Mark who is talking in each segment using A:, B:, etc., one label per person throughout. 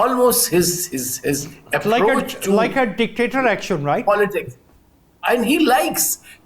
A: almost his approach
B: like a dictator action, right?
A: Politics, and he likes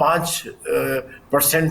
A: 5%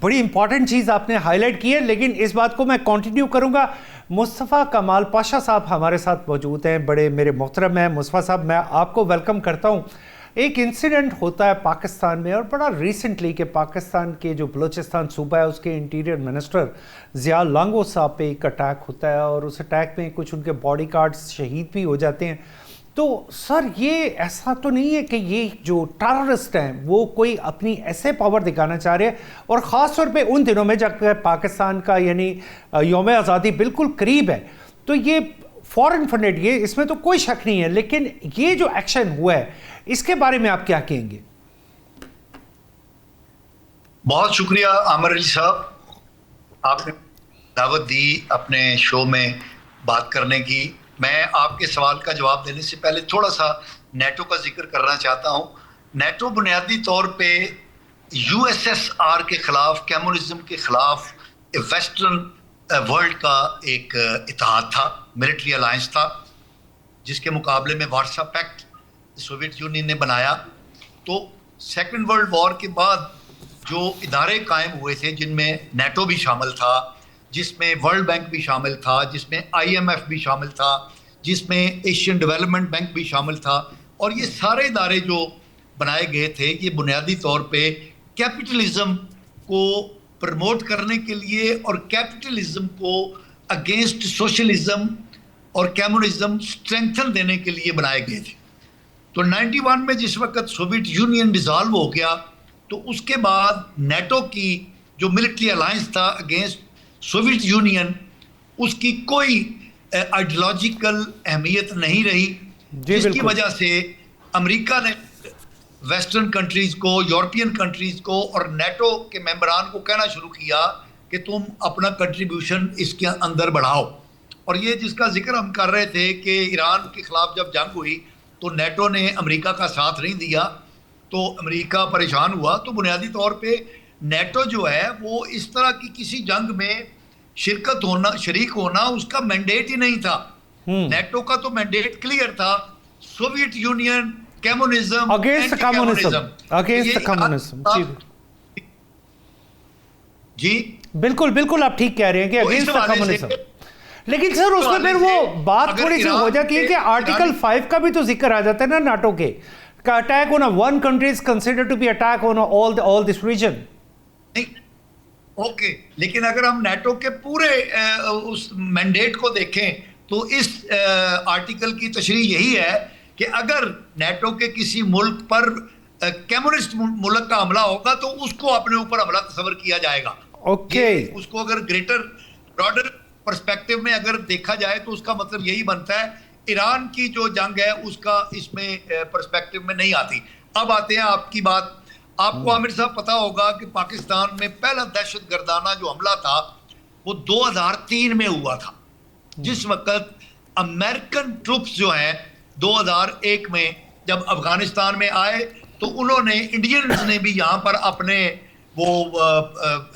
B: بڑی important چیز آپ نے high light کی ہے، لیکن اس بات کو میں کنٹینیو کروں گا. مصطفیٰ کمال پاشا صاحب ہمارے ساتھ موجود ہیں، بڑے میرے محترم ہیں. مصطفیٰ صاحب میں آپ کو ویلکم کرتا ہوں. ایک انسیڈنٹ ہوتا ہے پاکستان میں، اور بڑا ریسنٹلی، کہ پاکستان کے جو بلوچستان صوبہ ہے اس کے انٹیریئر منسٹر ضیاء لانگو صاحب پہ ایک اٹیک ہوتا ہے، اور اس اٹیک میں کچھ ان کے باڈی گارڈز شہید بھی ہو جاتے ہیں. تو سر یہ ایسا تو نہیں ہے کہ یہ جو ٹیررسٹ ہیں وہ کوئی اپنی ایسے پاور دکھانا چاہ رہے ہیں، اور خاص طور پہ ان دنوں میں جب پاکستان کا یعنی یوم آزادی بالکل قریب ہے، تو یہ فورن فنڈڈ، یہ اس میں تو کوئی شک نہیں ہے، لیکن یہ جو ایکشن ہوا ہے اس کے بارے میں آپ کیا کہیں گے؟
C: بہت شکریہ عامر علی صاحب، آپ نے دعوت دی اپنے شو میں بات کرنے کی. میں آپ کے سوال کا جواب دینے سے پہلے تھوڑا سا نیٹو کا ذکر کرنا چاہتا ہوں. نیٹو بنیادی طور پہ یو ایس ایس آر کے خلاف، کمیونزم کے خلاف ویسٹرن ورلڈ کا ایک اتحاد تھا، ملٹری الائنس تھا، جس کے مقابلے میں وارسا پیکٹ سوویت یونین نے بنایا. تو سیکنڈ ورلڈ وار کے بعد جو ادارے قائم ہوئے تھے، جن میں نیٹو بھی شامل تھا، جس میں ورلڈ بینک بھی شامل تھا، جس میں آئی ایم ایف بھی شامل تھا، جس میں ایشین ڈیولپمنٹ بینک بھی شامل تھا، اور یہ سارے ادارے جو بنائے گئے تھے یہ بنیادی طور پہ کیپٹلزم کو پروموٹ کرنے کے لیے اور کیپٹلزم کو اگینسٹ سوشلزم اور کمیونزم اسٹرینتھن دینے کے لیے بنائے گئے تھے. تو 91 میں جس وقت سوویت یونین ڈیزالو ہو گیا، تو اس کے بعد نیٹو کی جو ملٹری الائنس تھا اگینسٹ سوویت یونین، اس کی کوئی آئیڈیالوجیکل اہمیت نہیں رہی، جس کی وجہ سے امریکہ نے ویسٹرن کنٹریز کو، یورپین کنٹریز کو اور نیٹو کے ممبران کو کہنا شروع کیا کہ تم اپنا کنٹریبیوشن اس کے اندر بڑھاؤ. اور یہ جس کا ذکر ہم کر رہے تھے کہ ایران کے خلاف جب جنگ ہوئی تو نیٹو نے امریکہ کا ساتھ نہیں دیا، تو امریکہ پریشان ہوا. تو بنیادی طور پہ نیٹو جو ہے وہ اس طرح کی کسی جنگ میں شریک ہونا اس کا مینڈیٹ ہی نہیں تھا. نیٹو کا تو مینڈیٹ کلیئر تھا، Soviet Union, communism,
B: against communism.
C: جی
B: بالکل بالکل آپ ٹھیک کہہ رہے ہیں کہ اگینسٹ کمیونزم. لیکن سر اس میں پھر وہ بات تھوڑی سی ہو جاتی ہے کہ آرٹیکل 5 کا بھی تو ذکر آ جاتا ہے نا نیٹو کے، کا attack on one country is considered to be attack on all this region.
C: Okay, لیکن اگر ہم نیٹو کے پورے اس مینڈیٹ کو دیکھیں تو اس آرٹیکل کی تشریح یہی ہے کہ اگر نیٹو کے کسی ملک پر کمیونسٹ ملک کا حملہ ہوگا تو اس کو اپنے اوپر حملہ تصور کیا جائے گا.
B: اوکے،
C: اس کو اگر گریٹر براڈر پرسپیکٹو میں اگر دیکھا جائے تو اس کا مطلب یہی بنتا ہے. ایران کی جو جنگ ہے اس کا اس میں پرسپیکٹو میں نہیں آتی. اب آتے ہیں آپ کی بات. آپ کو عامر صاحب پتا ہوگا کہ پاکستان میں پہلا دہشت گردانہ جو حملہ تھا وہ 2003 میں ہوا تھا، جس وقت امریکن ٹروپس جو ہیں 2001 میں جب افغانستان میں آئے تو انہوں نے انڈینز نے بھی یہاں پر اپنے وہ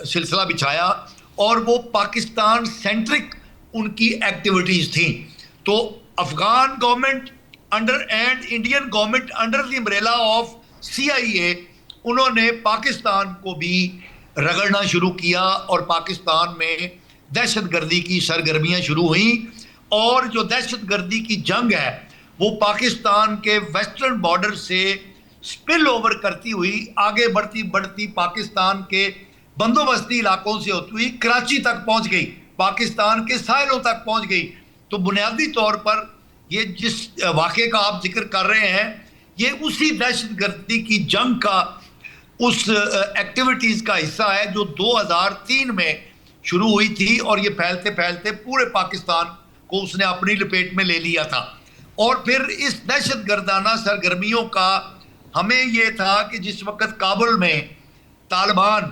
C: سلسلہ بچھایا، اور وہ پاکستان سینٹرک ان کی ایکٹیویٹیز تھیں. تو Afghan government under and Indian government under the umbrella of CIA انہوں نے پاکستان کو بھی رگڑنا شروع کیا، اور پاکستان میں دہشت گردی کی سرگرمیاں شروع ہوئیں. اور جو دہشت گردی کی جنگ ہے وہ پاکستان کے ویسٹرن بارڈر سے سپل اوور کرتی ہوئی آگے بڑھتی بڑھتی پاکستان کے بندوبستی علاقوں سے ہوتی ہوئی کراچی تک پہنچ گئی، پاکستان کے ساحلوں تک پہنچ گئی. تو بنیادی طور پر یہ جس واقعے کا آپ ذکر کر رہے ہیں یہ اسی دہشت گردی کی جنگ کا اس ایکٹیویٹیز کا حصہ ہے جو 2003 میں شروع ہوئی تھی، اور یہ پھیلتے پھیلتے پورے پاکستان کو اس نے اپنی لپیٹ میں لے لیا تھا. اور پھر اس دہشت گردانہ سرگرمیوں کا ہمیں یہ تھا کہ جس وقت کابل میں طالبان،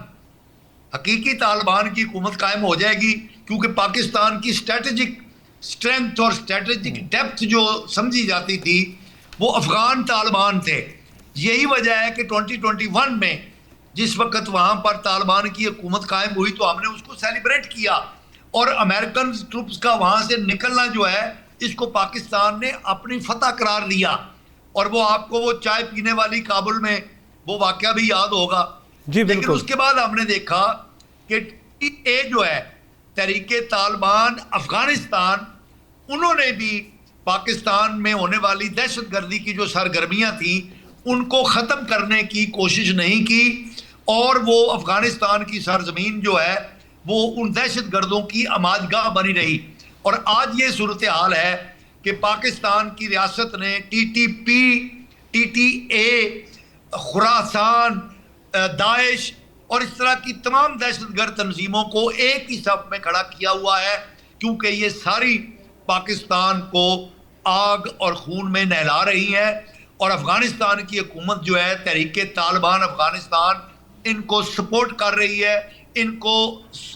C: حقیقی طالبان کی حکومت قائم ہو جائے گی، کیونکہ پاکستان کی اسٹریٹجک اسٹرینتھ اور اسٹریٹجک ڈیپتھ جو سمجھی جاتی تھی وہ افغان طالبان تھے. یہی وجہ ہے کہ 2021 میں جس وقت وہاں پر طالبان کی حکومت قائم ہوئی تو ہم نے اس کو سیلیبریٹ کیا، اور امریکن ٹروپس کا وہاں سے نکلنا جو ہے اس کو پاکستان نے اپنی فتح قرار دیا. اور وہ آپ کو وہ چائے پینے والی کابل میں وہ واقعہ بھی یاد ہوگا.
B: جی بالکل.
C: لیکن اس کے بعد ہم نے دیکھا کہ TTA جو ہے تحریک طالبان افغانستان، انہوں نے بھی پاکستان میں ہونے والی دہشت گردی کی جو سرگرمیاں تھیں ان کو ختم کرنے کی کوشش نہیں کی، اور وہ افغانستان کی سرزمین جو ہے وہ ان دہشت گردوں کی آماجگاہ بنی رہی. اور آج یہ صورتحال ہے کہ پاکستان کی ریاست نے TTP، TTA، خراسان، داعش اور اس طرح کی تمام دہشت گرد تنظیموں کو ایک ہی صف میں کھڑا کیا ہوا ہے، کیونکہ یہ ساری پاکستان کو آگ اور خون میں نہلا رہی ہے. اور افغانستان کی حکومت جو ہے تحریک طالبان افغانستان ان کو سپورٹ کر رہی ہے، ان کو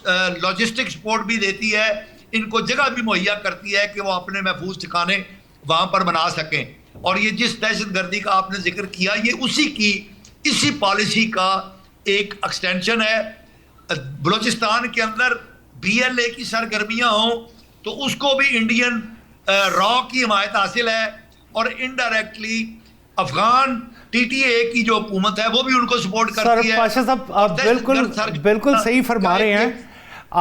C: لاجسٹک سپورٹ بھی دیتی ہے، ان کو جگہ بھی مہیا کرتی ہے کہ وہ اپنے محفوظ ٹھکانے وہاں پر بنا سکیں. اور یہ جس دہشت گردی کا آپ نے ذکر کیا یہ اسی پالیسی کا ایک ایکسٹینشن ہے. بلوچستان کے اندر BLA کی سرگرمیاں ہوں تو اس کو بھی انڈین را کی حمایت حاصل ہے، اور انڈائریکٹلی افغان TTA کی جو حکومت ہے وہ بھی ان کو سپورٹ کرتی ہے.
B: سر پاشا صاحب آپ بالکل صحیح فرما رہے ہیں.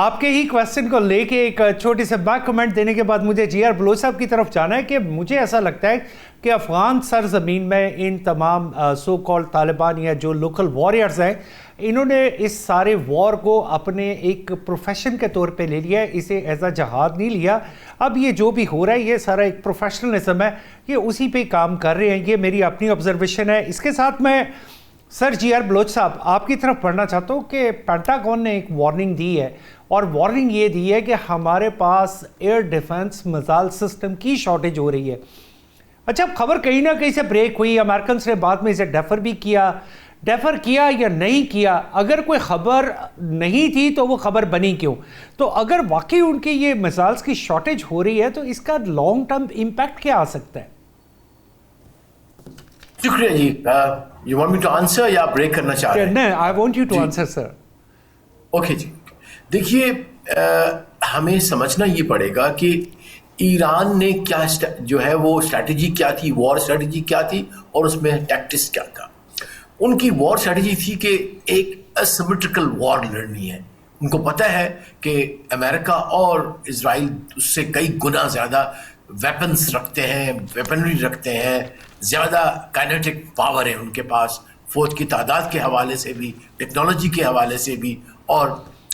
B: آپ کے ہی کویسچن کو لے کے ایک چھوٹی سے بیک کمنٹ دینے کے بعد مجھے GR بلوچ صاحب کی طرف جانا ہے کہ مجھے ایسا لگتا ہے کہ افغان سرزمین میں ان تمام سو کال طالبان یا جو لوکل واریئرز ہیں انہوں نے اس سارے وار کو اپنے ایک پروفیشن کے طور پہ لے لیا ہے، اسے ایز اے جہاد نہیں لیا. اب یہ جو بھی ہو رہا ہے یہ سارا ایک پروفیشنلزم ہے، یہ اسی پہ کام کر رہے ہیں. یہ میری اپنی آبزرویشن ہے. اس کے ساتھ میں سر GR بلوچ صاحب آپ کی طرف پڑھنا چاہتا ہوں کہ پینٹاگون نے ایک وارننگ دی ہے، اور وارننگ یہ دی ہے کہ ہمارے پاس ایئر ڈیفنس میزائل سسٹم کی شارٹیج ہو رہی ہے. اچھا خبر کہیں نہ کہیں سے بریک ہوئی، امریکنس نے بعد میں اسے ڈیفر کیا یا نہیں کیا. اگر کوئی خبر نہیں تھی تو وہ خبر بنی کیوں؟ تو اگر واقعی ان کی یہ میزائلز کی شارٹیج ہو رہی ہے تو اس کا لانگ ٹرم امپیکٹ کیا آ سکتا ہے؟
A: شکریہ جی. You want me to answer یا بریک کرنا چاہ رہے ہیں؟
B: نہیں، I want you to answer sir.
A: Okay جی. دیکھیے ہمیں سمجھنا یہ پڑے گا کہ ایران نے کیا جو ہے وہ اسٹریٹجی کیا تھی، وار اسٹریٹجی کیا تھی، اور اس میں ٹیکٹکس کیا تھا. ان کی وار اسٹریٹجی تھی کہ ایک اسیمیٹرکل وار لڑنی ہے. ان کو پتہ ہے کہ امریکہ اور اسرائیل اس سے کئی گنا زیادہ ویپنز رکھتے ہیں، ویپنری رکھتے ہیں، زیادہ کائنیٹک پاور ہے ان کے پاس، فوج کی تعداد کے حوالے سے بھی، ٹیکنالوجی کے حوالے سے بھی. اور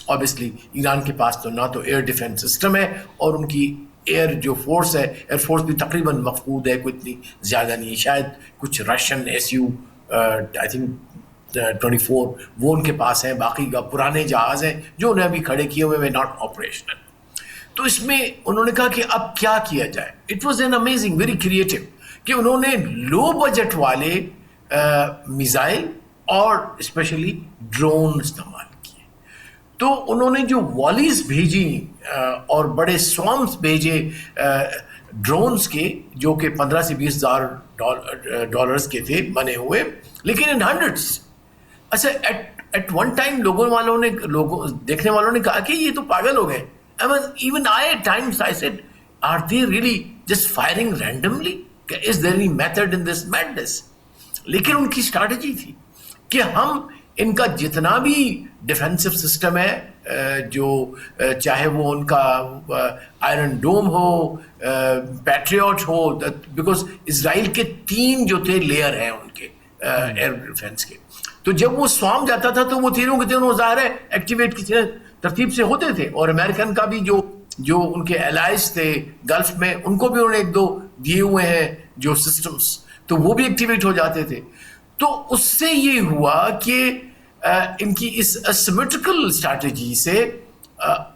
A: اوبیسلی ایران کے پاس تو نہ تو ایئر ڈیفنس سسٹم ہے، اور ان کی ایئر جو فورس ہے، ایئر فورس بھی تقریباً مفقود ہے، کوئی اتنی زیادہ نہیں. شاید کچھ رشین SU آئی تھنک 24 وہ ان کے پاس ہیں، باقی کا پرانے جہاز ہیں جو انہیں ابھی کھڑے کیے ہوئے ناٹ آپریشنل. تو اس میں انہوں نے کہا کہ اب کیا کیا جائے. It was an amazing, very creative کہ انہوں نے لو بجٹ والے میزائل اور اسپیشلی ڈرون استعمال کیے. تو انہوں نے جو والیز بھیجی اور بڑے سوامس بھیجے ڈرونز کے، جو کہ 15 سے 20 ہزار ڈالرز کے تھے بنے ہوئے، لیکن ان ہنڈریڈس. اچھا ایٹ ون ٹائم لوگوں دیکھنے والوں نے کہا کہ یہ تو پاگل ہو گئے. Even I at times I said, are they really just firing randomly? Is there any method in this madness? لیکن ان کی اسٹریٹجی تھی کہ ہم ان کا جتنا بھی ڈیفینسو سسٹم ہے، جو چاہے وہ ان کا آئرن ڈوم ہو، پیٹریوٹ ہو، بیکاز اسرائیل کے 3 جو تھے لیئر ہیں ان کے ایئر ڈیفینس کے. تو جب وہ سوام جاتا تھا تو وہ تینوں کے تینوں ظاہر ہے ایکٹیویٹ کسی ترتیب سے ہوتے تھے. اور امریکن کا بھی جو ان کے الائز تھے گلف میں، ان کو بھی انہوں نے 1-2 دیے ہوئے ہیں جو سسٹمز، تو وہ بھی ایکٹیویٹ ہو جاتے تھے. تو اس سے یہ ہوا کہ ان کی اس اسیمیٹرکل اسٹریٹجی سے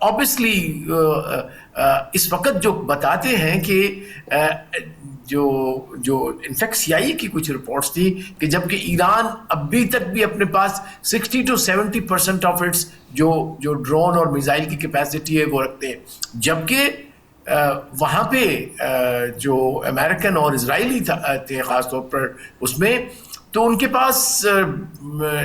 A: obviously اس وقت جو بتاتے ہیں کہ جو انفیکٹ CIA کی کچھ رپورٹس تھی کہ جبکہ ایران ابھی تک بھی اپنے پاس 60 to 70% آف اٹس جو ڈرون اور میزائل کی کیپیسٹی ہے وہ رکھتے ہیں، جبکہ وہاں پہ جو امریکن اور اسرائیلی تھے خاص طور پر، اس میں تو ان کے پاس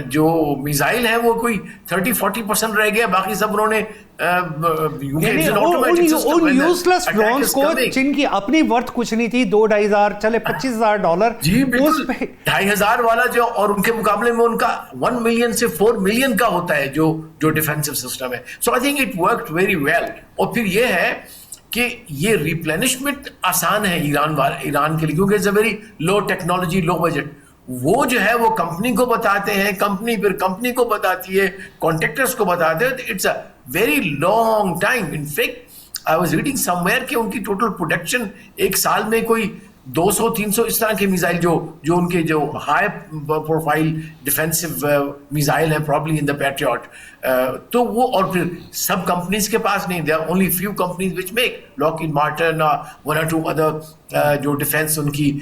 A: جو میزائل ہیں وہ کوئی 30-40% رہ گیا, باقی سب انہوں نے
B: ان یوزلیس ڈرونز کو جن کی اپنی ورتھ کچھ نہیں تھی, $2,500 چلے $25,000,
A: جی بالکل 2,500 والا جو, اور ان کے مقابلے میں ان کا 1 ملین سے 4 ملین کا ہوتا ہے جو ڈیفینسو سسٹم ہے. So I think it worked very well. اور پھر یہ ہے کہ یہ ریپلینشمنٹ آسان ہے ایران کے لیے, کیونکہ it's a very low technology, low budget. وہ جو ہے وہ کمپنی کو بتاتے ہیں, کمپنی پھر کمپنی کو بتاتی ہے, کانٹریکٹرز کو بتاتے ہیں. It's a very long time. In fact I was reading somewhere کہ ان کی ٹوٹل پروڈکشن ایک سال میں کوئی 200-300 اس طرح کے میزائل جو ان کے جو ہائی پروفائل ڈیفینسو میزائل ہیں پرابلی ان دا پیٹریوٹ, تو وہ, اور پھر سب کمپنیز کے پاس نہیں, there are only few companies which make, Lockheed Martin, 1 or 2 other جو ڈیفینس ان کی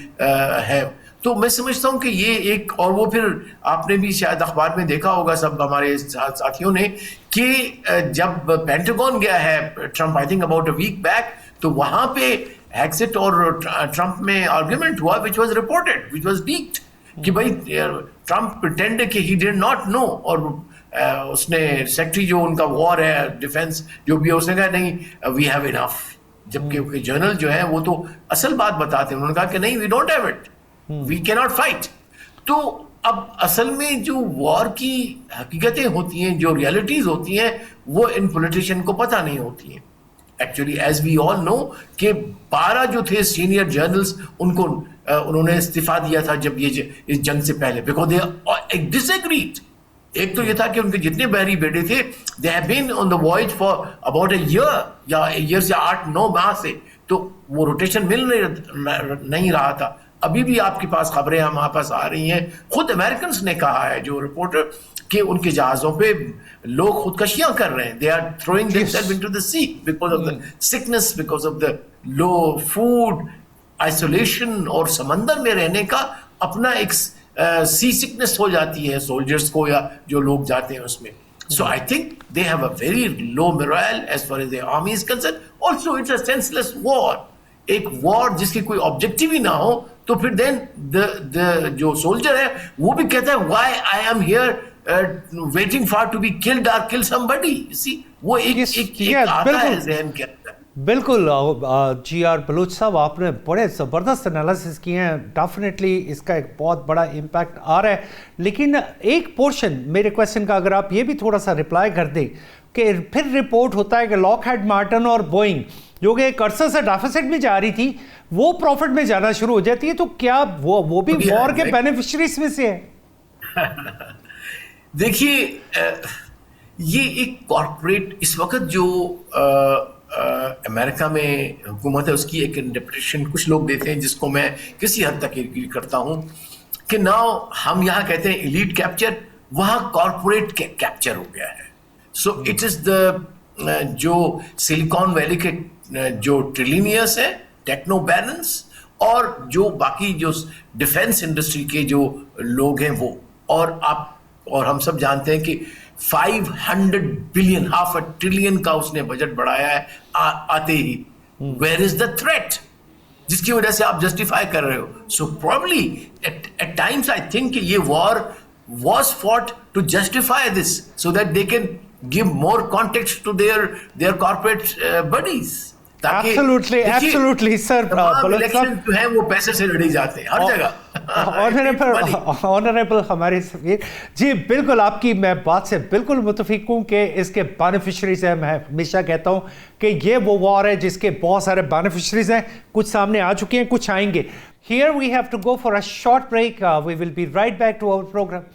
A: ہے. تو میں سمجھتا ہوں کہ یہ ایک, اور وہ پھر آپ نے بھی شاید اخبار میں دیکھا ہوگا سب ہمارے ساتھیوں نے, کہ جب پینٹاگون گیا ہے Trump, I think about a week back, تو وہاں پہ ایکسٹ اور ٹرمپ میں آرگیومنٹ ہوا which was reported, which was leaked, کہ بھائی ٹرمپ pretended کہ he did not know, اور اس نے سیکٹری جو ان کا وار ہے ڈیفینس جو بھی ہے, اس نے کہا نہیں we have enough, جبکہ جنرل جو ہے وہ تو اصل بات بتاتے ہیں, انہوں نے کہا کہ نہیں we don't have it, we cannot fight. تو اب اصل میں جو وار کی حقیقتیں ہوتی ہیں, جو ریالٹیز ہوتی ہیں, وہ ان پولیٹیشین کو پتہ نہیں ہوتی ہیں. ایکچولی ایز وی آل نو کہ 12 جو تھے سینئر جرنلز, انہوں نے استعفیٰ دیا تھا جب یہ اس جنگ سے پہلے, بیکاز دے ڈس ایگریڈ. ایک تو یہ تھا کہ ان کے جتنے بحری بیٹے تھے, they have been on the voyage for about a year یا ایئر سے 8-9 ماہ سے, تو وہ روٹیشن مل نہیں رہا تھا. ابھی بھی آپ کے پاس خبریں ہمارے پاس آ رہی ہیں, خود امریکنس نے کہا ہے جو رپورٹر, کہ ان کے جہازوں پہ لوگ خودکشیاں کر رہے ہیں. They are throwing themselves into the sea because of the sickness, because of the low food, isolation, اور سمندر میں رہنے کا اپنا ایک سی سکنس ہو جاتی ہے سولجرز کو یا جو لوگ جاتے ہیں اس میں. So I think they have a very low morale as far as the army is concerned. Also it's a senseless war. ایک وار جس کی کوئی آبجیکٹیو ہی نہ ہو, تو پھر دین جو سولجر ہے وہ بھی کہتا ہے why I am here waiting for to be killed or kill somebody. You see, وہ ایک آتا ہے ذہن کے اندر.
B: بالکل جی آر بلوچ صاحب, آپ نے بڑے زبردست انالیسس کیے ہیں. ڈیفینیٹلی اس کا ایک بہت بڑا امپیکٹ آ رہا ہے. لیکن ایک پورشن میرے کویشچن کا اگر آپ یہ بھی تھوڑا سا رپلائی کر دیں, کہ پھر رپورٹ ہوتا ہے کہ لاک ہیڈ مارٹن اور بوئنگ جو کہ ایک عرصے سے ڈیفیسٹ میں جا رہی تھی, وہ پروفٹ میں جانا شروع ہو جاتی ہے. تو کیا وہ بھی وار کے بینیفیشریز میں سے ہے؟
A: دیکھیے یہ ایک کارپوریٹ اس وقت جو امریکہ میں حکومت ہے, اس کی ایک انٹرپریٹیشن کچھ لوگ دیتے ہیں, جس کو میں کسی حد تک ایگری کرتا ہوں, کہ ناؤ ہم یہاں کہتے ہیں ایلیٹ کیپچر, وہاں کارپوریٹ کیپچر ہو گیا ہے. سو اٹ از دا جو سلیکان ویلی کے جو ٹریلینئرس ہیں, ٹیکنو بیرنس, اور جو باقی جو ڈیفینس انڈسٹری کے جو لوگ ہیں وہ, اور ہم سب جانتے ہیں کہ 500 بلین, ½ ٹریلین کا اس نے بجٹ بڑھایا ہے آتے ہی. ویئر از دا تھریٹ جس کی وجہ سے آپ جسٹیفائی کر رہے ہو. So probably at times I think کہ یہ وار واز فought to justify this, so that they can give more context to their corporate buddies.
B: Absolutely, sir.
A: Elections جو ہیں وہ پیسے سے لڑی جاتے ہیں ہر جگہ.
B: Honorable ہمارے سفیر جی, بالکل آپ کی میں بات سے بالکل متفق ہوں کہ اس کے بینیفیشریز ہیں. میں ہمیشہ کہتا ہوں کہ یہ وہ وار ہے جس کے بہت سارے بینیفیشریز ہیں, کچھ سامنے آ چکے ہیں, کچھ آئیں گے. Here we have to go for a short break. We will be right back to our program.